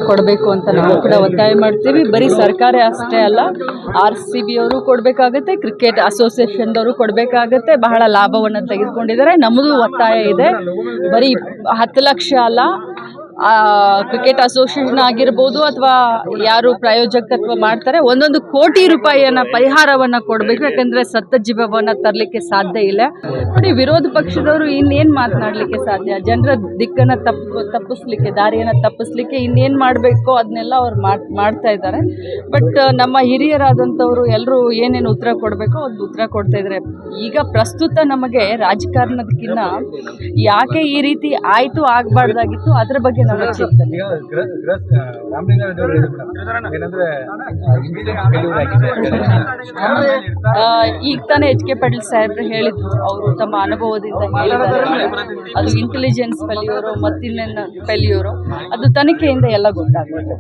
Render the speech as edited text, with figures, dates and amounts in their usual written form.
ಕೊಡಬೇಕು ಅಂತ ನಾವು ಕೂಡ ಒತ್ತಾಯ ಮಾಡ್ತೀವಿ. ಬರೀ ಸರ್ಕಾರ ಅಷ್ಟೇ ಅಲ್ಲ, RCB ಅವರು ಕೊಡಬೇಕಾಗುತ್ತೆ, ಕ್ರಿಕೆಟ್ ಅಸೋಸಿಯೇಷನ್ದವರು ಕೊಡಬೇಕಾಗುತ್ತೆ. ಬಹಳ ಲಾಭವನ್ನು ತೆಗೆದುಕೊಂಡಿದ್ದಾರೆ. ನಮ್ಮದು ಒತ್ತಾಯ ಇದೆ, ಬರೀ 10 ಲಕ್ಷ ಅಲ್ಲ, ಕ್ರಿಕೆಟ್ ಅಸೋಸಿಯೇಷನ್ ಆಗಿರ್ಬೋದು ಅಥವಾ ಯಾರು ಪ್ರಾಯೋಜಕತ್ವ ಮಾಡ್ತಾರೆ 1 ಕೋಟಿ ರೂಪಾಯಿಯನ್ನು ಪರಿಹಾರವನ್ನು ಕೊಡಬೇಕು. ಯಾಕಂದರೆ ಸತ್ತ ಜೀವವನ್ನು ತರಲಿಕ್ಕೆ ಸಾಧ್ಯ ಇಲ್ಲ. ನೋಡಿ, ವಿರೋಧ ಪಕ್ಷದವರು ಇನ್ನೇನು ಮಾತನಾಡಲಿಕ್ಕೆ ಸಾಧ್ಯ? ಜನರ ದಿಕ್ಕನ್ನು ತಪ್ಪಿಸ್ಲಿಕ್ಕೆ, ದಾರಿಯನ್ನು ತಪ್ಪಿಸ್ಲಿಕ್ಕೆ ಇನ್ನೇನು ಮಾಡಬೇಕೋ ಅದನ್ನೆಲ್ಲ ಅವ್ರು ಮಾಡ್ತಾ ಇದ್ದಾರೆ. ಬಟ್ ನಮ್ಮ ಹಿರಿಯರಾದಂಥವರು ಎಲ್ಲರೂ ಏನೇನು ಉತ್ತರ ಕೊಡಬೇಕೋ ಅದು ಉತ್ತರ ಕೊಡ್ತಾ ಇದ್ದಾರೆ. ಈಗ ಪ್ರಸ್ತುತ ನಮಗೆ ರಾಜಕಾರಣದಕ್ಕಿಂತ ಯಾಕೆ ಈ ರೀತಿ ಆಯಿತು, ಆಗಬಾರ್ದಾಗಿತ್ತು, ಅದರ ಬಗ್ಗೆ ನಮ್ಮ ಚಿಂತನೆ. ಈಗ ತಾನೇ HK ಪಾಟೀಲ್ ಸಾಹೇಬ್ರು ಹೇಳಿದ್ರು, ಅವರು ತಮ್ಮ ಅನುಭವದಿಂದ ಹೇಳಿದ್ದಾರೆ. ಅದು ಇಂಟೆಲಿಜೆನ್ಸ್ ಫೇಲ್ಯೂರು ಮತ್ತಿನ್ನೇನು ಫೇಲ್ಯೂರು, ಅದು ತನಿಖೆಯಿಂದ ಎಲ್ಲ ಗೊತ್ತಾಗುತ್ತೆ.